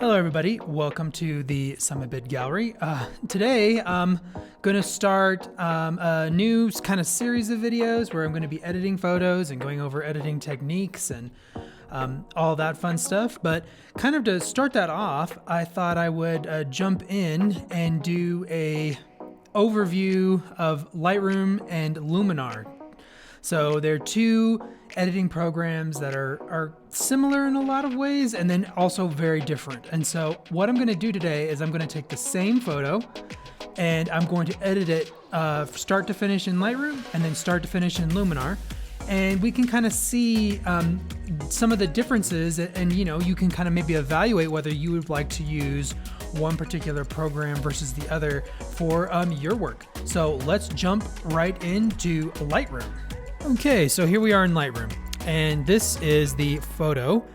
Hello everybody, welcome to the Summit Bid Gallery. Today I'm going to start a new kind of series of videos where I'm going to be editing photos and going over editing techniques and all that fun stuff. But kind of to start that off, I thought I would jump in and do a overview of Lightroom and Luminar. So they're two editing programs that are similar in a lot of ways and then also very different. And so what I'm going to do today is I'm going to take the same photo and I'm going to edit it start to finish in Lightroom and then start to finish in Luminar. And we can kind of see some of the differences and you can kind of maybe evaluate whether you would like to use one particular program versus the other for your work. So let's jump right into Lightroom. Okay, so here we are in Lightroom, and this is the photo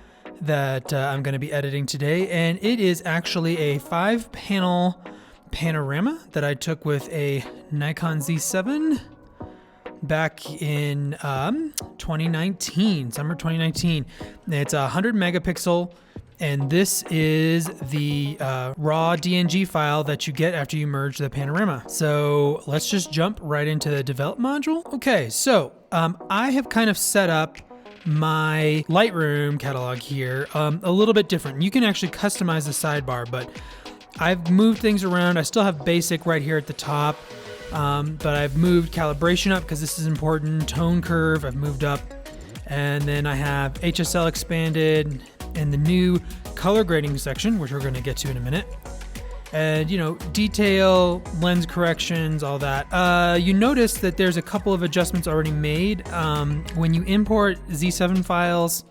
that I'm going to be editing today, and it is actually a 5-panel panorama that I took with a Nikon Z7 back in 2019, summer 2019. It's a 100 megapixel, and this is the raw DNG file that you get after you merge the panorama. So let's just jump right into the develop module. Okay, so I have kind of set up my Lightroom catalog here a little bit different. You can actually customize the sidebar, but I've moved things around. I still have basic right here at the top, but I've moved calibration up because this is important. Tone curve, I've moved up. And then I have HSL expanded and the new color grading section, which we're going to get to in a minute. And, detail, lens corrections, all that. You notice that there's a couple of adjustments already made. When you import Z7 files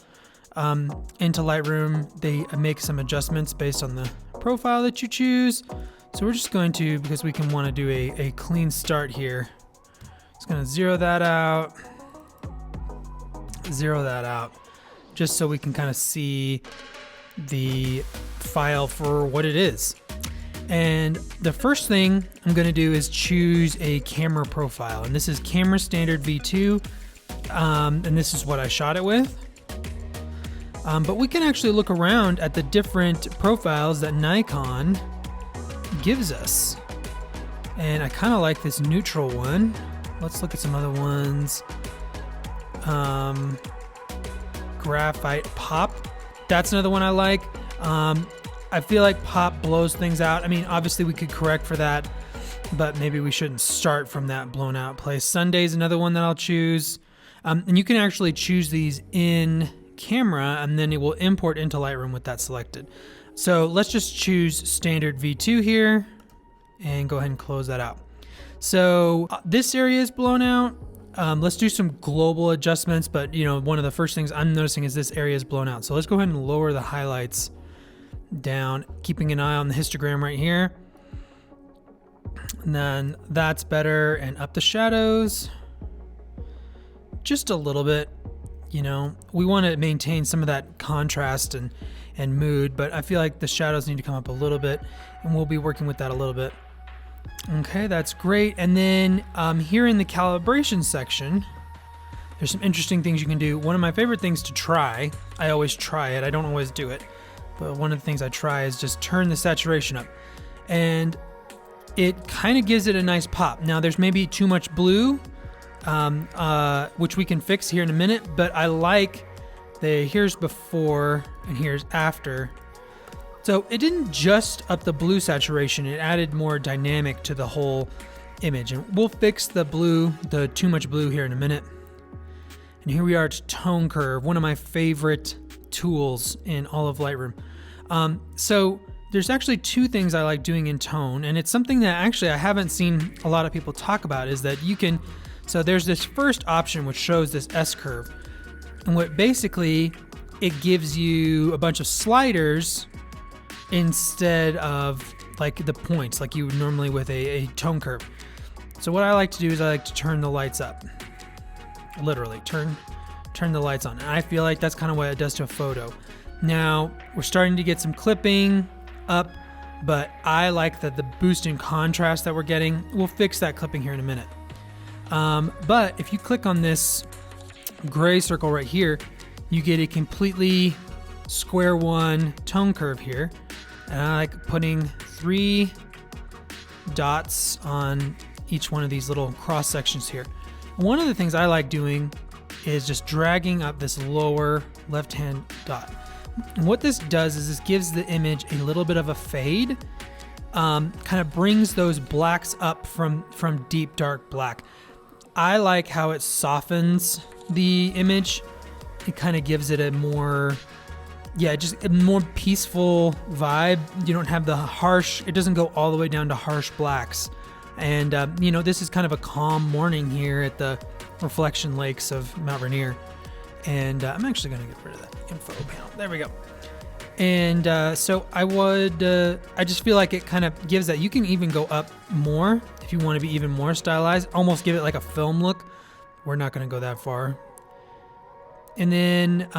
into Lightroom, they make some adjustments based on the profile that you choose. So we're just going to, because we can want to do a clean start here, just going to zero that out, just so we can kind of see the file for what it is. And the first thing I'm going to do is choose a camera profile, and this is camera standard V2, and this is what I shot it with. But we can actually look around at the different profiles that Nikon gives us, and I kind of like this neutral one. Let's look at some other ones. Graphite pop, that's another one I like. I feel like pop blows things out. I mean, obviously we could correct for that, but maybe we shouldn't start from that blown out place. Sunday's another one that I'll choose. And you can actually choose these in camera and then it will import into Lightroom with that selected. So let's just choose standard V2 here and go ahead and close that out. So this area is blown out. Let's do some global adjustments, but one of the first things I'm noticing is this area is blown out. So let's go ahead and lower the highlights down, keeping an eye on the histogram right here. And then that's better, and up the shadows just a little bit. We want to maintain some of that contrast and mood, but I feel like the shadows need to come up a little bit, and we'll be working with that a little bit. Okay, that's great. And then here in the calibration section, there's some interesting things you can do. One of my favorite things to try, I always try it, I don't always do it, but one of the things I try is just turn the saturation up. And it kind of gives it a nice pop. Now there's maybe too much blue, which we can fix here in a minute, but I like the here's before and here's after. So it didn't just up the blue saturation, it added more dynamic to the whole image. And we'll fix the blue, the too much blue here in a minute. And here we are at tone curve, one of my favorite tools in all of Lightroom. So there's actually two things I like doing in tone, and it's something that actually I haven't seen a lot of people talk about, is that you can, so there's this first option which shows this S curve. And what basically, it gives you a bunch of sliders instead of like the points like you would normally with a tone curve. So what I like to do is I like to turn the lights up, literally turn the lights on. And I feel like that's kind of what it does to a photo. Now we're starting to get some clipping up, but I like that the boost in contrast that we're getting. We'll fix that clipping here in a minute. But if you click on this gray circle right here, you get a completely square one tone curve here. And I like putting 3 dots on each one of these little cross sections here. One of the things I like doing is just dragging up this lower left-hand dot. And what this does is this gives the image a little bit of a fade, kind of brings those blacks up from deep dark black. I like how it softens the image. It kind of gives it a more, just a more peaceful vibe. You don't have the harsh, it doesn't go all the way down to harsh blacks. And, this is kind of a calm morning here at the Reflection Lakes of Mount Rainier. And I'm actually going to get rid of that info panel. There we go. And so I just feel like it kind of gives that. You can even go up more if you want to be even more stylized, almost give it like a film look. We're not going to go that far. And then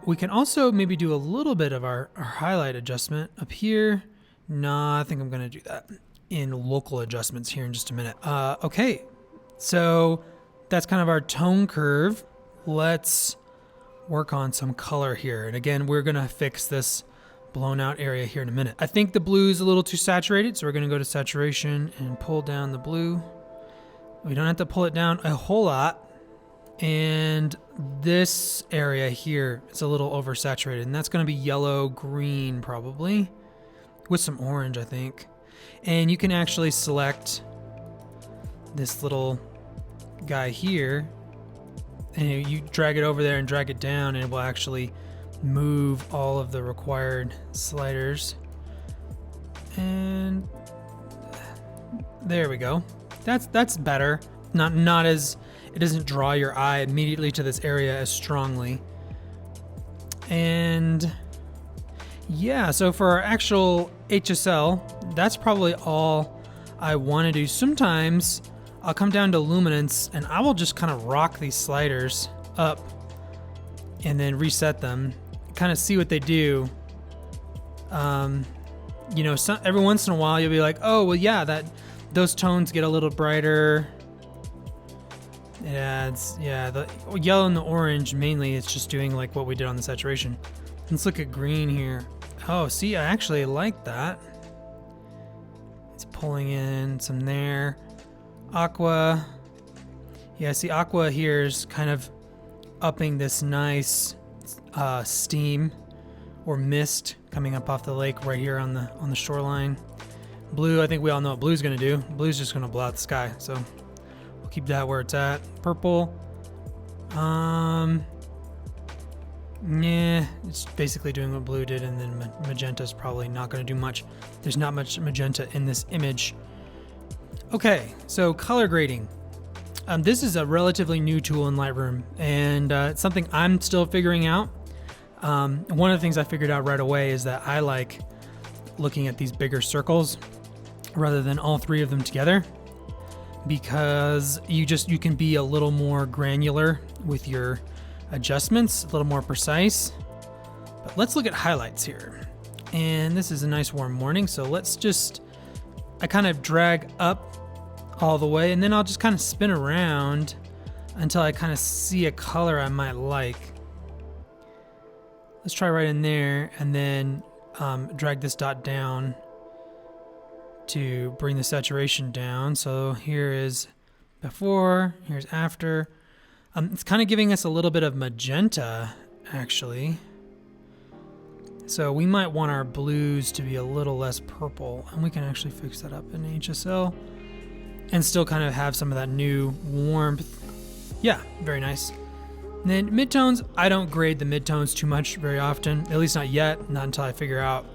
we can also maybe do a little bit of our highlight adjustment up here. No, I think I'm going to do that in local adjustments here in just a minute. Okay, so that's kind of our tone curve. Let's work on some color here. And again, we're going to fix this blown out area here in a minute. I think the blue is a little too saturated, so we're going to go to saturation and pull down the blue. We don't have to pull it down a whole lot. And this area here is a little oversaturated, and that's going to be yellow green probably with some orange, I think. And you can actually select this little guy here, and you drag it over there and drag it down, and it will actually move all of the required sliders. And there we go. That's better. Not as, it doesn't draw your eye immediately to this area as strongly. And yeah, so for our actual HSL, that's probably all I want to do. Sometimes I'll come down to luminance and I will just kind of rock these sliders up and then reset them, kind of see what they do. Every once in a while you'll be like, oh, well, yeah, those tones get a little brighter. It adds, the yellow and the orange mainly, it's just doing like what we did on the saturation. Let's look at green here. Oh, see, I actually like that. It's pulling in some there. Aqua. Yeah, see, aqua here is kind of upping this nice steam or mist coming up off the lake right here on the shoreline. Blue, I think we all know what blue's gonna do. Blue's just gonna blow out the sky, so we'll keep that where it's at. Purple. It's basically doing what blue did, and then magenta's probably not going to do much. There's not much magenta in this image. Okay, so color grading. This is a relatively new tool in Lightroom, and it's something I'm still figuring out. One of the things I figured out right away is that I like looking at these bigger circles rather than all 3 of them together, because you can be a little more granular with your adjustments, a little more precise. But let's look at highlights here. And this is a nice warm morning, so I kind of drag up all the way, and then I'll just kind of spin around until I kind of see a color I might like. Let's try right in there, and then drag this dot down to bring the saturation down. So here is before, here's after. It's kind of giving us a little bit of magenta, actually. So we might want our blues to be a little less purple, and we can actually fix that up in HSL and still kind of have some of that new warmth. Yeah, very nice. And then midtones, I don't grade the midtones too much very often, at least not yet, not until I figure out.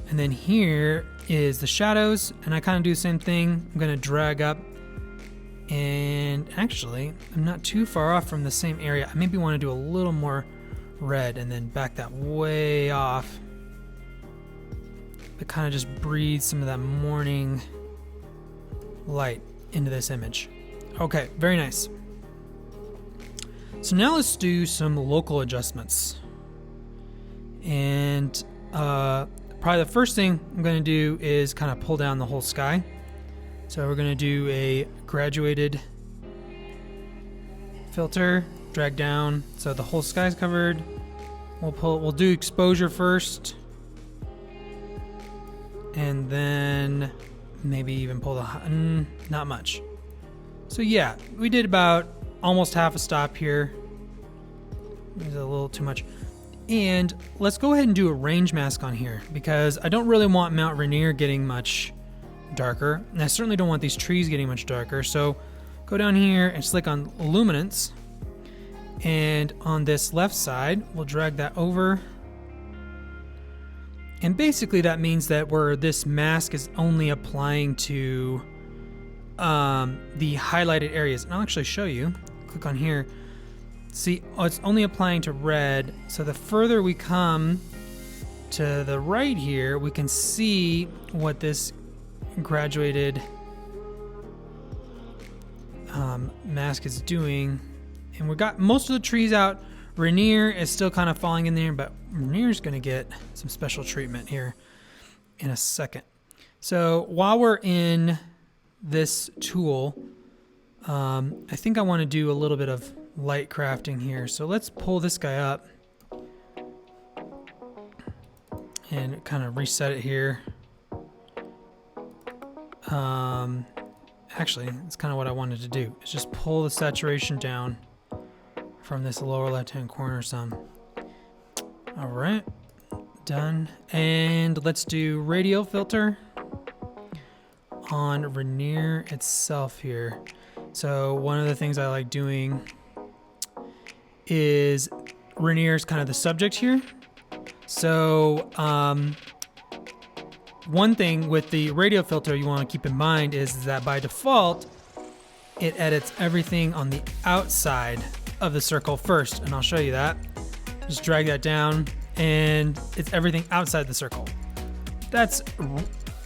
And then here is the shadows, and I kind of do the same thing. I'm gonna drag up, and actually, I'm not too far off from the same area. I maybe want to do a little more red and then back that way off. But kind of just breathe some of that morning light into this image. Okay, very nice. So now let's do some local adjustments. And probably the first thing I'm going to do is kind of pull down the whole sky. So we're going to do a graduated filter, drag down so the whole sky's covered. We'll do exposure first. And then maybe even pull the, not much. So yeah, we did about almost half a stop here. There's a little too much. And let's go ahead and do a range mask on here because I don't really want Mount Rainier getting much darker. And I certainly don't want these trees getting much darker. So go down here and click on Luminance. And on this left side, we'll drag that over. And basically that means that where this mask is only applying to the highlighted areas. And I'll actually show you. Click on here. See, it's only applying to red. So the further we come to the right here, we can see what this graduated mask is doing. And we got most of the trees out. Rainier is still kind of falling in there, but Rainier's going to get some special treatment here in a second. So while we're in this tool, I think I want to do a little bit of light crafting here. So let's pull this guy up and kind of reset it here. Actually, that's kind of what I wanted to do. Is just pull the saturation down from this lower left-hand corner some. All right, done. And let's do radial filter on Rainier itself here. So one of the things I like doing is Rainier's kind of the subject here. So one thing with the radial filter you want to keep in mind is that by default, it edits everything on the outside of the circle first. And I'll show you that. Just drag that down and it's everything outside the circle. That's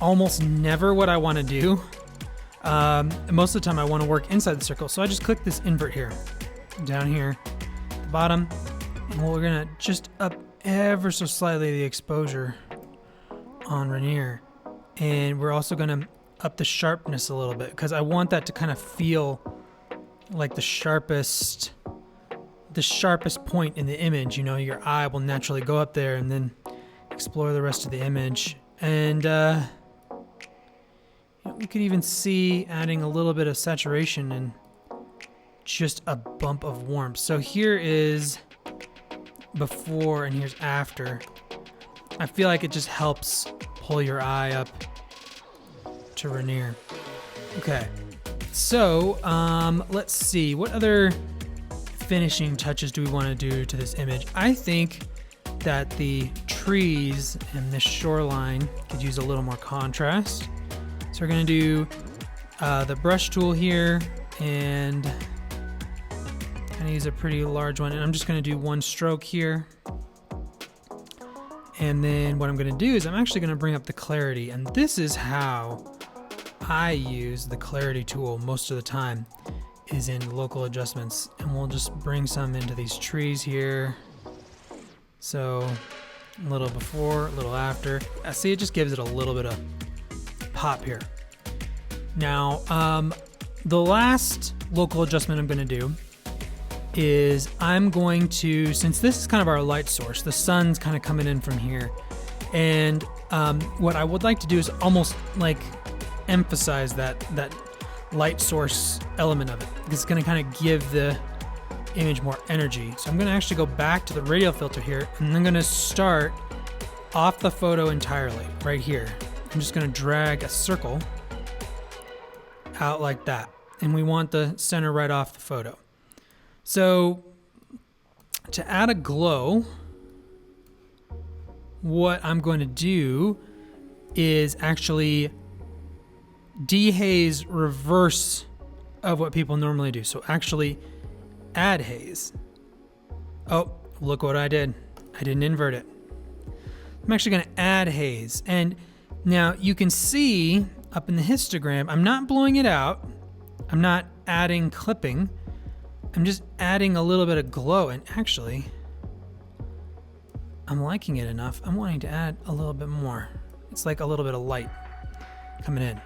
almost never what I want to do. Most of the time I want to work inside the circle. So I just click this invert here, down here, at the bottom. And we're gonna just up ever so slightly the exposure on Rainier. And we're also gonna up the sharpness a little bit because I want that to kind of feel like the sharpest point in the image. You know, your eye will naturally go up there and then explore the rest of the image. And we could even see adding a little bit of saturation and just a bump of warmth. So here is before and here's after. I feel like it just helps pull your eye up to Rainier. Okay, so let's see, what other finishing touches do we want to do to this image? I think that the trees and this shoreline could use a little more contrast. So we're going to do the brush tool here and kind of use a pretty large one. And I'm just going to do one stroke here. And then what I'm going to do is I'm actually going to bring up the clarity. And this is how I use the clarity tool most of the time, is in local adjustments. And we'll just bring some into these trees here. So a little before, a little after. I see it just gives it a little bit of pop here. Now, the last local adjustment I'm going to do is I'm going to, since this is kind of our light source, the sun's kind of coming in from here. And what I would like to do is almost like emphasize that light source element of it, because it's going to kind of give the image more energy. So I'm going to actually go back to the radial filter here, and I'm going to start off the photo entirely right here. I'm just going to drag a circle out like that. And we want the center right off the photo. So to add a glow, what I'm going to do is actually dehaze reverse of what people normally do. So actually add haze. Oh, look what I did. I didn't invert it. I'm actually going to add haze. And now you can see up in the histogram, I'm not blowing it out. I'm not adding clipping. I'm just adding a little bit of glow. And actually, I'm liking it enough. I'm wanting to add a little bit more. It's like a little bit of light coming in.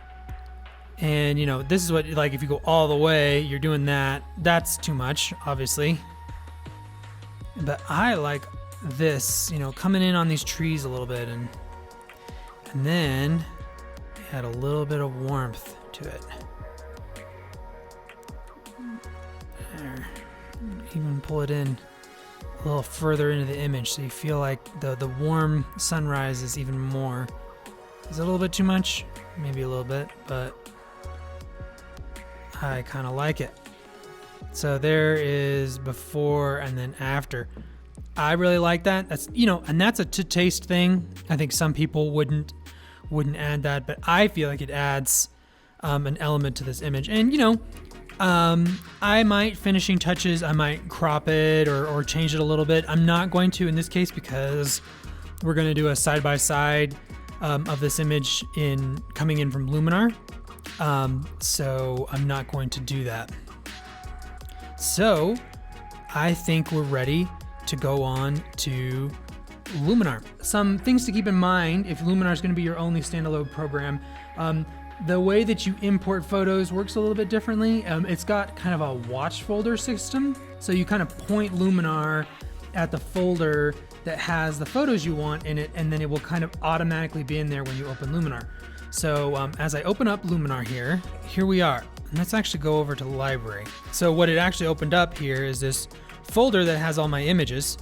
And you know, this is what, like, if you go all the way, you're doing that. That's too much, obviously. But I like this, you know, coming in on these trees a little bit and and then add a little bit of warmth to it. There. Even pull it in a little further into the image so you feel like the warm sunrise is even more. Is it a little bit too much? Maybe a little bit, but I kind of like it. So there is before and then after. I really like that. That's, and that's a to taste thing. I think some people wouldn't add that, but I feel like it adds an element to this image. And I might finishing touches, I might crop it or change it a little bit. I'm not going to in this case because we're going to do a side-by-side of this image coming in from Luminar. So I'm not going to do that. So I think we're ready to go on to Luminar. Some things to keep in mind if Luminar is going to be your only standalone program. The way that you import photos works a little bit differently. It's got kind of a watch folder system. So you kind of point Luminar at the folder that has the photos you want in it, and then it will kind of automatically be in there when you open Luminar. So as I open up Luminar here we are. And let's actually go over to the library. So what it actually opened up here is this folder that has all my images.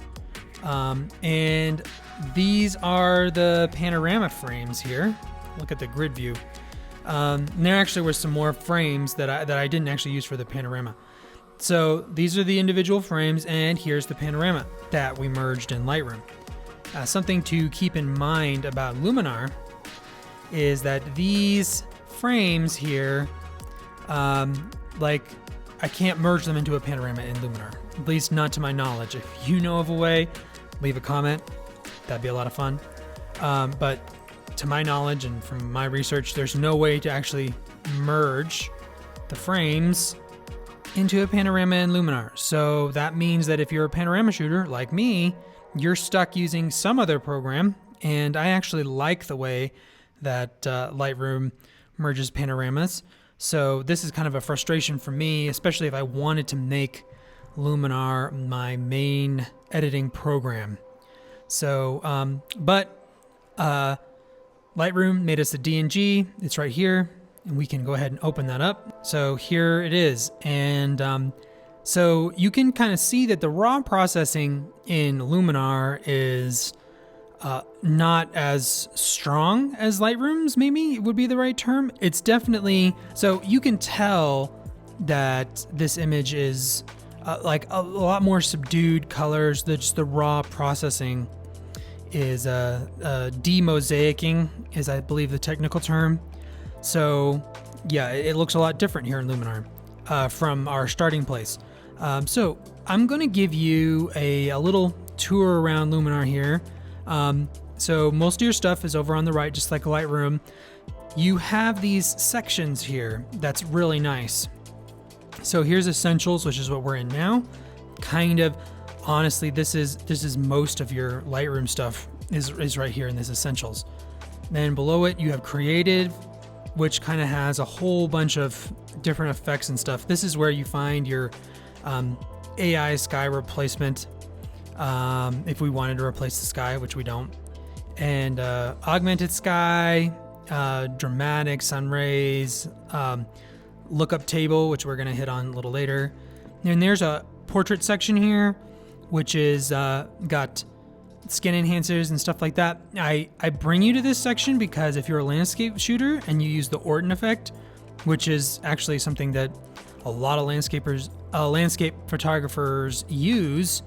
And these are the panorama frames here. Look at the grid view. And there actually were some more frames that I didn't actually use for the panorama. So these are the individual frames, and here's the panorama that we merged in Lightroom. Something to keep in mind about Luminar is that these frames here, I can't merge them into a panorama in Luminar, at least not to my knowledge. If you know of a way, leave a comment. That'd be a lot of fun. But to my knowledge and from my research, there's no way to actually merge the frames into a panorama in Luminar. So that means that if you're a panorama shooter like me, you're stuck using some other program. And I actually like the way that Lightroom merges panoramas. So this is kind of a frustration for me, especially if I wanted to make Luminar my main editing program. So, Lightroom made us a DNG. It's right here, and we can go ahead and open that up. So here it is. And so you can kind of see that the raw processing in Luminar is not as strong as Lightroom's, maybe would be the right term. It's definitely, so you can tell that this image is like a lot more subdued colors. Just the raw processing is demosaicing, is I believe the technical term. So yeah, it looks a lot different here in Luminar from our starting place. So I'm going to give you a little tour around Luminar here. So most of your stuff is over on the right, just like Lightroom. You have these sections here. That's really nice. So here's Essentials, which is what we're in now. Kind of, honestly, this is most of your Lightroom stuff is right here in this Essentials. Then below it, you have Creative, which kind of has a whole bunch of different effects and stuff. This is where you find your AI sky replacement. If we wanted to replace the sky, which we don't. And augmented sky, dramatic sun rays, lookup table, which we're going to hit on a little later. And there's a portrait section here, which is got skin enhancers and stuff like that. I bring you to this section because if you're a landscape shooter and you use the Orton effect, which is actually something that a lot of landscape photographers use,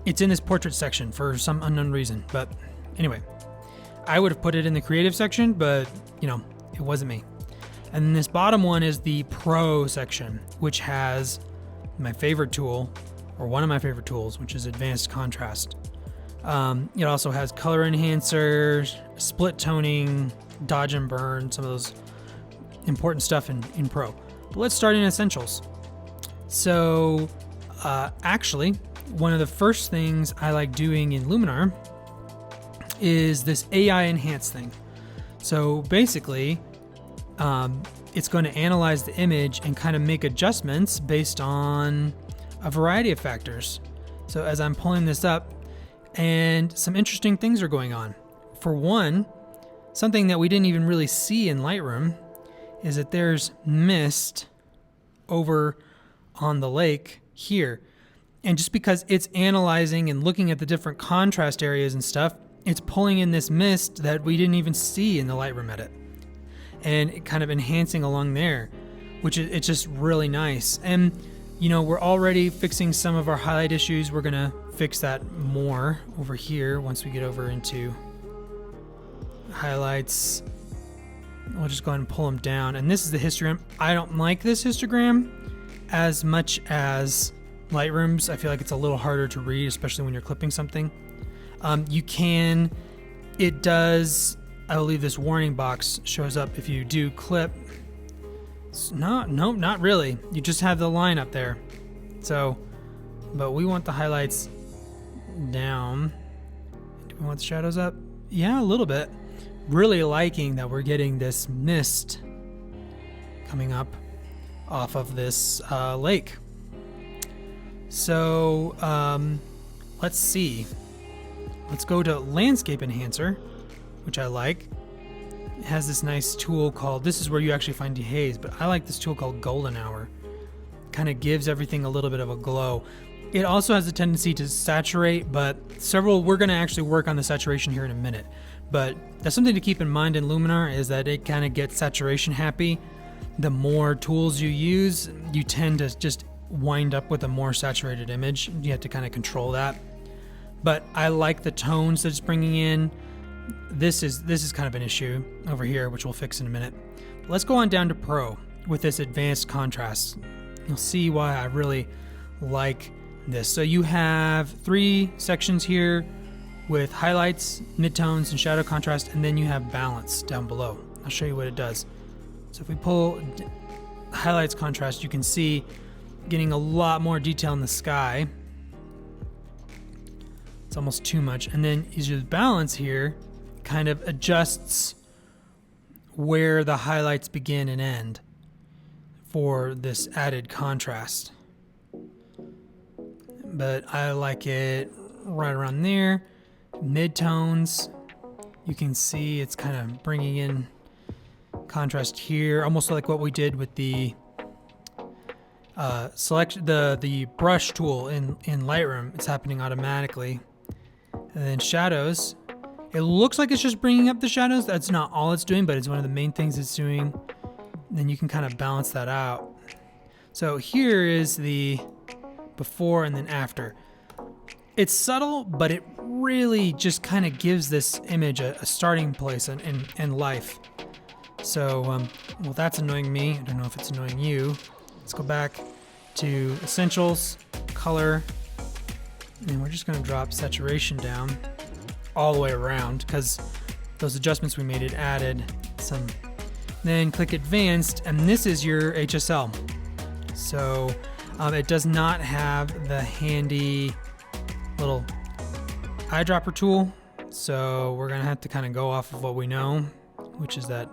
it's in this portrait section for some unknown reason. But anyway, I would have put it in the creative section, but it wasn't me. And then this bottom one is the pro section, which has my favorite tool, or one of my favorite tools, which is advanced contrast. It also has color enhancers, split toning, dodge and burn, some of those important stuff in pro. But let's start in essentials. So actually, one of the first things I like doing in Luminar is this AI enhance thing. So basically, it's going to analyze the image and kind of make adjustments based on a variety of factors. So as I'm pulling this up, and some interesting things are going on. For one, something that we didn't even really see in Lightroom is that there's mist over on the lake here. And just because it's analyzing and looking at the different contrast areas and stuff, it's pulling in this mist that we didn't even see in the Lightroom edit. And it kind of enhancing along there, which it's just really nice. And you know, we're already fixing some of our highlight issues. We're gonna fix that more over here once we get over into highlights. We'll just go ahead and pull them down. And this is the histogram. I don't like this histogram as much as Lightroom's. I feel like it's a little harder to read, especially when you're clipping something. It does, I believe this warning box shows up if you do clip. No, not really. You just have the line up there. So, but we want the highlights down. Do we want the shadows up? Yeah, a little bit. Really liking that we're getting this mist coming up off of this lake. So, let's see. Let's go to Landscape Enhancer, which I like. It has this nice tool called, this is where you actually find dehaze, but I like this tool called Golden Hour. Kind of gives everything a little bit of a glow. It also has a tendency to saturate, but we're going to actually work on the saturation here in a minute. But that's something to keep in mind in Luminar, is that it kind of gets saturation happy. The more tools you use, you tend to just wind up with a more saturated image. You have to kind of control that. But I like the tones that it's bringing in. This is kind of an issue over here, which we'll fix in a minute. Let's go on down to Pro with this advanced contrast. You'll see why I really like this. So you have 3 sections here with highlights, midtones, and shadow contrast, and then you have balance down below. I'll show you what it does. So if we pull highlights contrast, you can see getting a lot more detail in the sky. It's almost too much. And then your balance here kind of adjusts where the highlights begin and end for this added contrast. But I like it right around there. Midtones, you can see it's kind of bringing in contrast here, almost like what we did with the the brush tool in Lightroom. It's happening automatically. And then shadows, it looks like it's just bringing up the shadows. That's not all it's doing, but it's one of the main things it's doing. Then you can kind of balance that out. So here is the before and then after. It's subtle, but it really just kind of gives this image a starting place and life. So, well, that's annoying me. I don't know if it's annoying you. Let's go back to Essentials, Color, and we're just going to drop saturation down all the way around because those adjustments we made, it added some. Then click Advanced, and this is your HSL. So it does not have the handy little eyedropper tool, so we're gonna have to kind of go off of what we know, which is that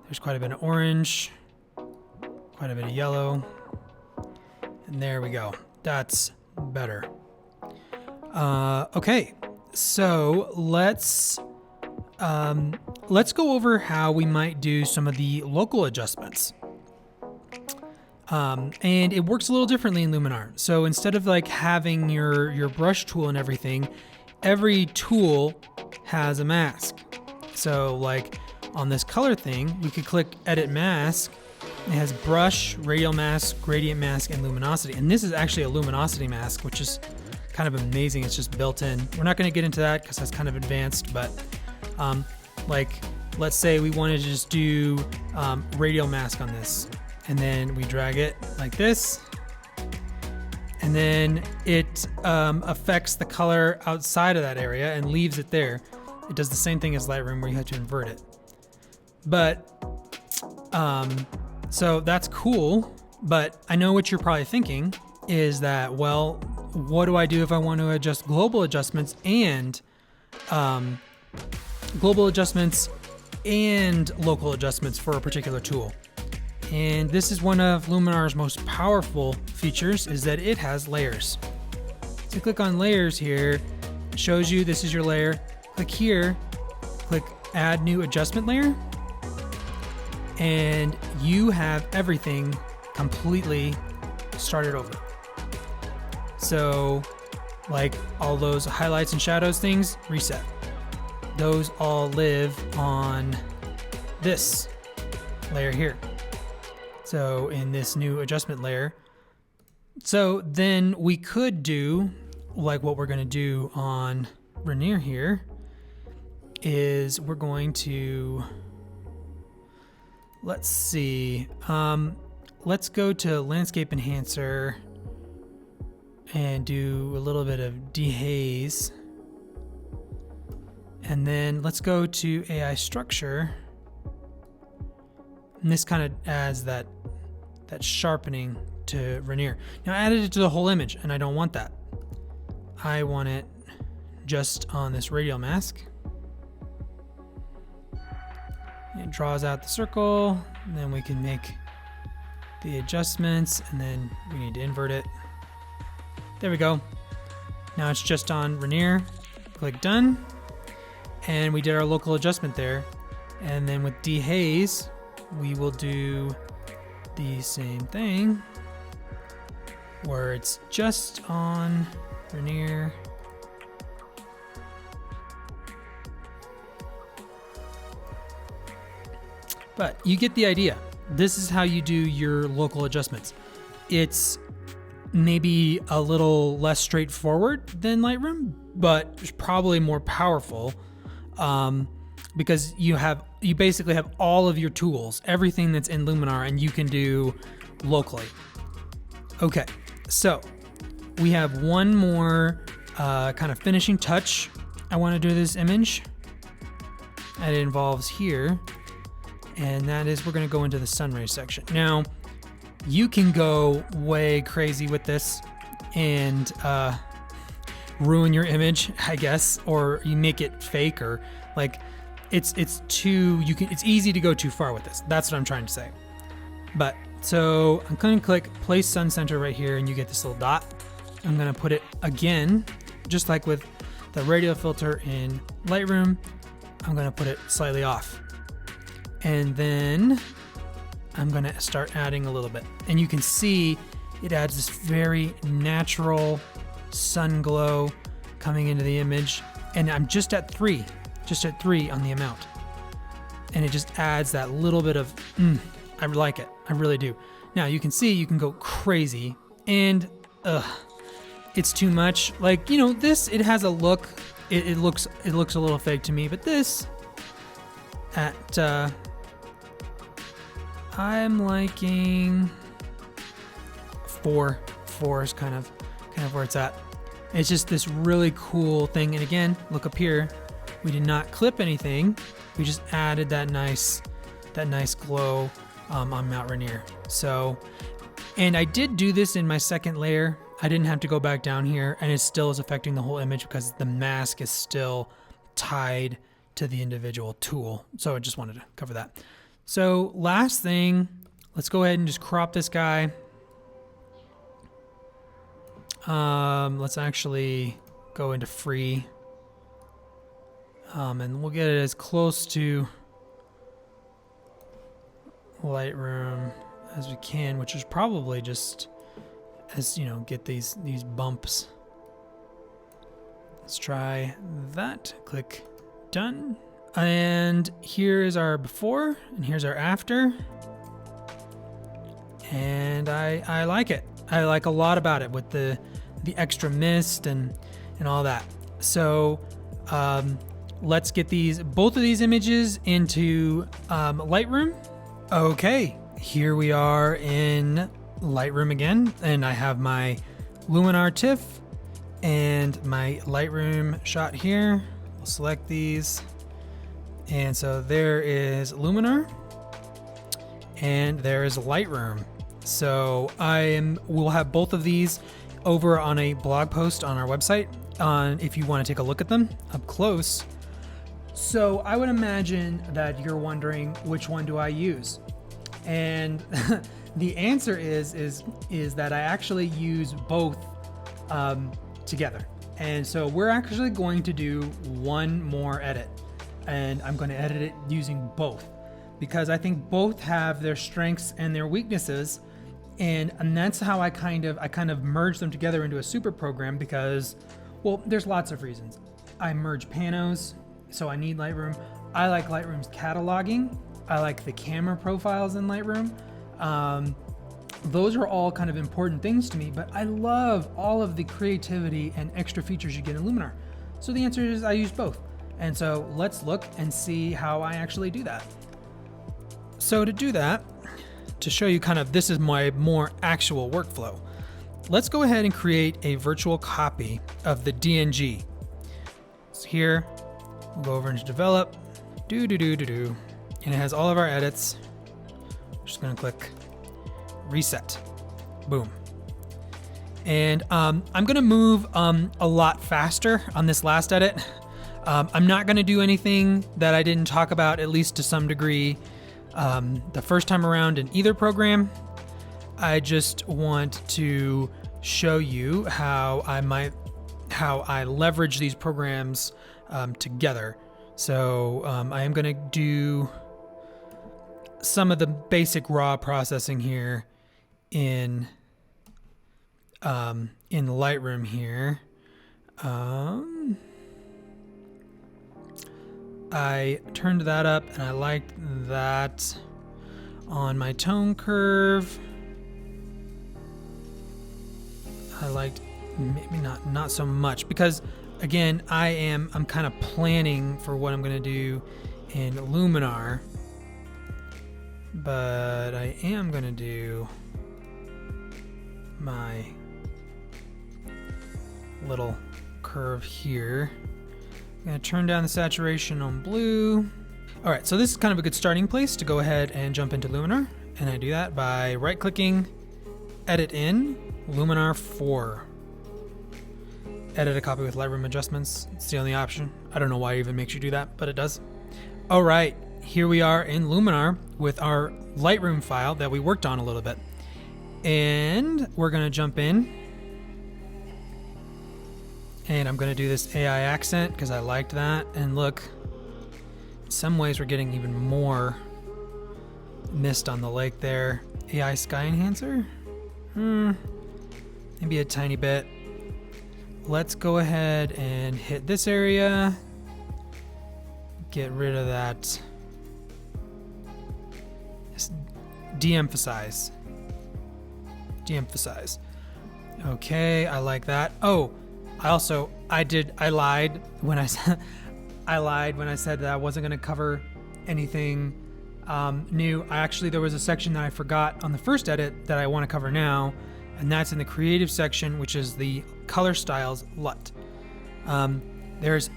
there's quite a bit of orange, quite a bit of yellow, and there we go. That's better. Okay, so let's go over how we might do some of the local adjustments. And it works a little differently in Luminar. So instead of like having your brush tool and everything, every tool has a mask. So like on this color thing, we could click Edit Mask. It has brush, radial mask, gradient mask, and luminosity. And this is actually a luminosity mask, which is kind of amazing. It's just built in. We're not going to get into that because that's kind of advanced, but like let's say we wanted to just do radial mask on this. And then we drag it like this, and then it affects the color outside of that area and leaves it there. It does the same thing as Lightroom where you have to invert it. But so that's cool, but I know what you're probably thinking is that, well, what do I do if I want to adjust global adjustments and local adjustments for a particular tool? And this is one of Luminar's most powerful features, is that it has layers. So click on layers here, it shows you this is your layer. Click here, click add new adjustment layer, and you have everything completely started over. So like all those highlights and shadows things, reset. Those all live on this layer here. So in this new adjustment layer. So then we could do like what we're gonna do on Rainier here is we're going to, let's see, let's go to Landscape Enhancer and do a little bit of dehaze. And then let's go to AI Structure. And this kind of adds that sharpening to Rainier. Now I added it to the whole image and I don't want that. I want it just on this radial mask. It draws out the circle, and then we can make the adjustments, and then we need to invert it. There we go. Now it's just on Rainier. Click done. And we did our local adjustment there. And then with dehaze, we will do the same thing where it's just on Rainier. But you get the idea. This is how you do your local adjustments. It's maybe a little less straightforward than Lightroom, but it's probably more powerful because you basically have all of your tools, everything that's in Luminar, and you can do locally. Okay, so we have one more kind of finishing touch I want to do this image, and it involves here. And that is, we're going to go into the sunray section. Now, you can go way crazy with this and ruin your image, I guess, or you make it fake, or like it's easy to go too far with this. That's what I'm trying to say. But so I'm going to click place sun center right here, and you get this little dot. I'm going to put it again, just like with the radial filter in Lightroom. I'm going to put it slightly off. And then I'm gonna start adding a little bit. And you can see it adds this very natural sun glow coming into the image. And I'm just at 3 on the amount. And it just adds that little bit of, I like it, I really do. Now you can see you can go crazy and it's too much. Like, you know, this, it has a look, it looks a little fake to me, but this at, I'm liking 4. 4 is kind of where it's at. It's just this really cool thing. And again, look up here. We did not clip anything. We just added that nice glow on Mount Rainier. So, and I did do this in my second layer. I didn't have to go back down here, and it still is affecting the whole image because the mask is still tied to the individual tool. So I just wanted to cover that. So last thing, let's go ahead and just crop this guy. Let's actually go into free. And we'll get it as close to Lightroom as we can, which is probably just as, you know, get these bumps. Let's try that. Click done. And here is our before, and here's our after. And I like it. I like a lot about it with the extra mist and all that. So let's get both of these images into Lightroom. Okay, here we are in Lightroom again, and I have my Luminar TIFF and my Lightroom shot here. We'll select these. And so there is Luminar and there is Lightroom. So we'll have both of these over on a blog post on our website if you want to take a look at them up close. So I would imagine that you're wondering, which one do I use? And the answer is that I actually use both together. And so we're actually going to do one more edit. and I'm going to edit it using both, because I think both have their strengths and their weaknesses. And that's how I kind of merge them together into a super program, because, well, there's lots of reasons. I merge panos, so I need Lightroom. I like Lightroom's cataloging. I like the camera profiles in Lightroom. Those are all kind of important things to me, but I love all of the creativity and extra features you get in Luminar. So the answer is I use both. And so let's look and see how I actually do that. So to do that, to show you kind of, this is my more actual workflow. Let's go ahead and create a virtual copy of the DNG. So here, we'll go over into develop, and it has all of our edits. I'm just gonna click reset, boom. And I'm gonna move a lot faster on this last edit. I'm not gonna do anything that I didn't talk about, at least to some degree, the first time around in either program. I just want to show you how I leverage these programs together. So I am going to do some of the basic raw processing here in Lightroom here. I turned that up and I liked that on my tone curve. I liked maybe not so much, because again, I'm kind of planning for what I'm going to do in Luminar, but I am going to do my little curve here. I'm going to turn down the saturation on blue. All right, so this is kind of a good starting place to go ahead and jump into Luminar, and I do that by right-clicking, edit in, Luminar 4. Edit a copy with Lightroom adjustments. It's the only option. I don't know why it even makes you do that, but it does. All right, here we are in Luminar with our Lightroom file that we worked on a little bit. And we're gonna jump in. And I'm gonna do this AI accent because I liked that. And look, in some ways we're getting even more mist on the lake there. AI sky enhancer? Maybe a tiny bit. Let's go ahead and hit this area. Get rid of that. Just de-emphasize. De-emphasize. Okay, I like that. Oh, I lied when I said that I wasn't going to cover anything new. There was a section that I forgot on the first edit that I want to cover now, and that's in the creative section, which is the color styles LUT. There's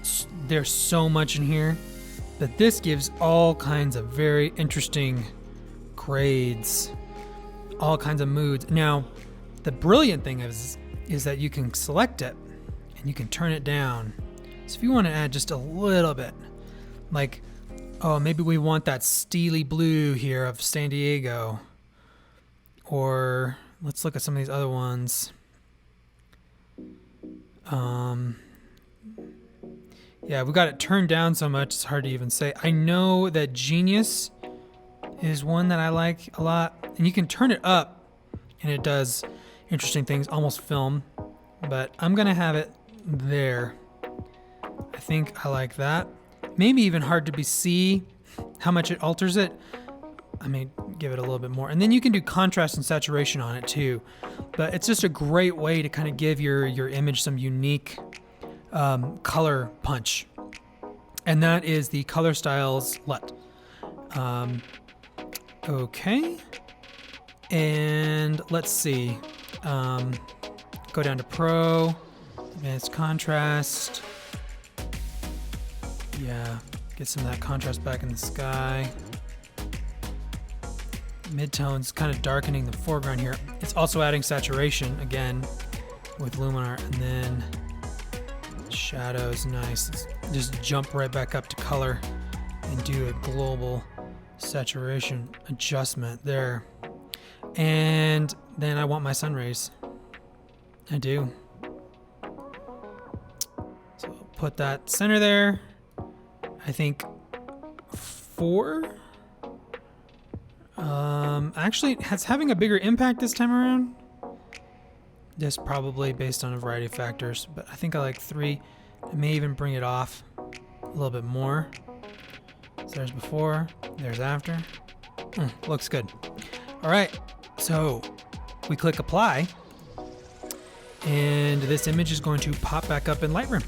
so much in here, but this gives all kinds of very interesting grades, all kinds of moods. Now, the brilliant thing is that you can select it and you can turn it down. So if you want to add just a little bit, like, oh, maybe we want that steely blue here of San Diego, or let's look at some of these other ones. Yeah, we got it turned down so much it's hard to even say. I know that Genius is one that I like a lot, and you can turn it up and it does interesting things, almost film, but I'm gonna have it there. I think I like that. Maybe even hard to see how much it alters it. I may give it a little bit more, and then you can do contrast and saturation on it too. But it's just a great way to kind of give your image some unique color punch, and that is the color styles LUT. Okay, and let's see. Go down to Pro, Advanced Contrast. Yeah, get some of that contrast back in the sky. Midtones kind of darkening the foreground here. It's also adding saturation again with Luminar, and then shadows. Nice. Let's just jump right back up to color and do a global saturation adjustment there. And then I want my sun rays. I do. So I'll put that center there. I think 4. Actually, it's having a bigger impact this time around. This probably based on a variety of factors, but I think I like 3. I may even bring it off a little bit more. So there's before, there's after. Looks good. All right, so we click apply, and this image is going to pop back up in Lightroom.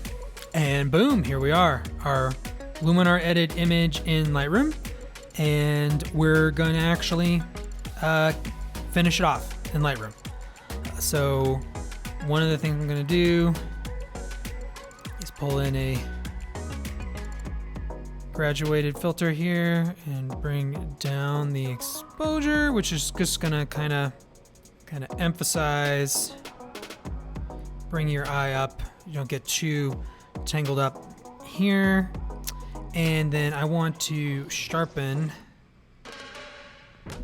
And boom, here we are, our Luminar edit image in Lightroom, and we're going to actually finish it off in Lightroom. So one of the things I'm going to do is pull in a graduated filter here and bring down the exposure, which is just going to kind of emphasize, bring your eye up. You don't get too tangled up here. And then I want to sharpen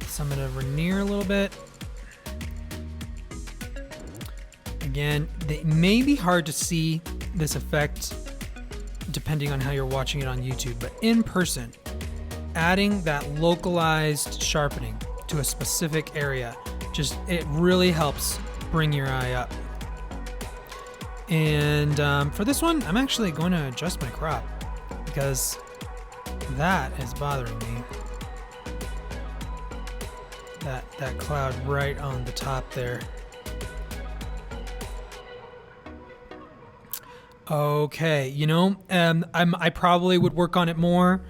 some of the veneer a little bit. Again, it may be hard to see this effect depending on how you're watching it on YouTube, but in person, adding that localized sharpening to a specific area, it really helps bring your eye up. And for this one, I'm actually going to adjust my crop because that is bothering me. That cloud right on the top there. Okay, I probably would work on it more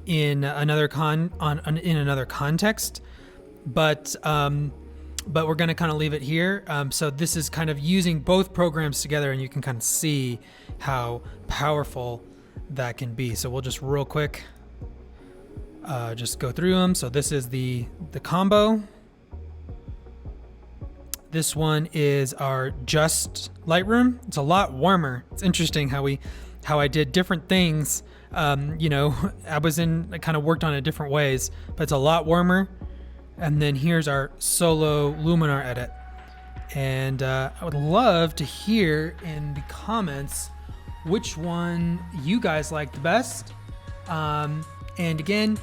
in another context, but we're going to kind of leave it here. So this is kind of using both programs together, and you can kind of see how powerful that can be. So we'll just real quick just go through them. So this is the combo. This one is our just Lightroom. It's a lot warmer. It's interesting how I did different things. I kind of worked on it different ways, but it's a lot warmer. And then here's our solo Luminar edit. And I would love to hear in the comments which one you guys liked the best. And again,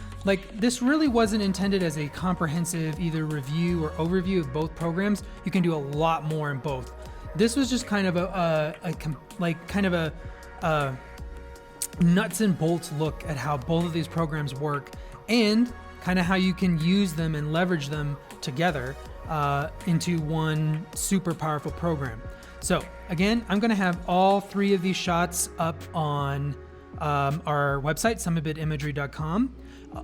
this really wasn't intended as a comprehensive either review or overview of both programs. You can do a lot more in both. This was just kind of a nuts and bolts look at how both of these programs work and kind of how you can use them and leverage them together into one super powerful program. So again, I'm going to have all 3 of these shots up on our website, summabitimagery.com.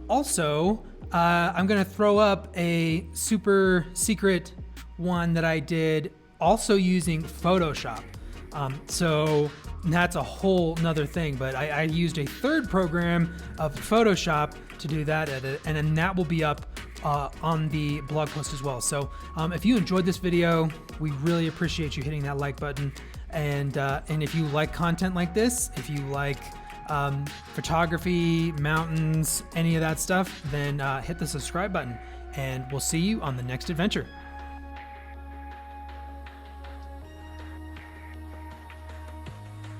Also, I'm going to throw up a super secret one that I did also using Photoshop. So that's a whole nother thing, but I used a third program of Photoshop to do that edit, and then that will be up on the blog post as well. So if you enjoyed this video, we really appreciate you hitting that like button. And if you like content like this, if you like photography, mountains, any of that stuff, then hit the subscribe button, and we'll see you on the next adventure.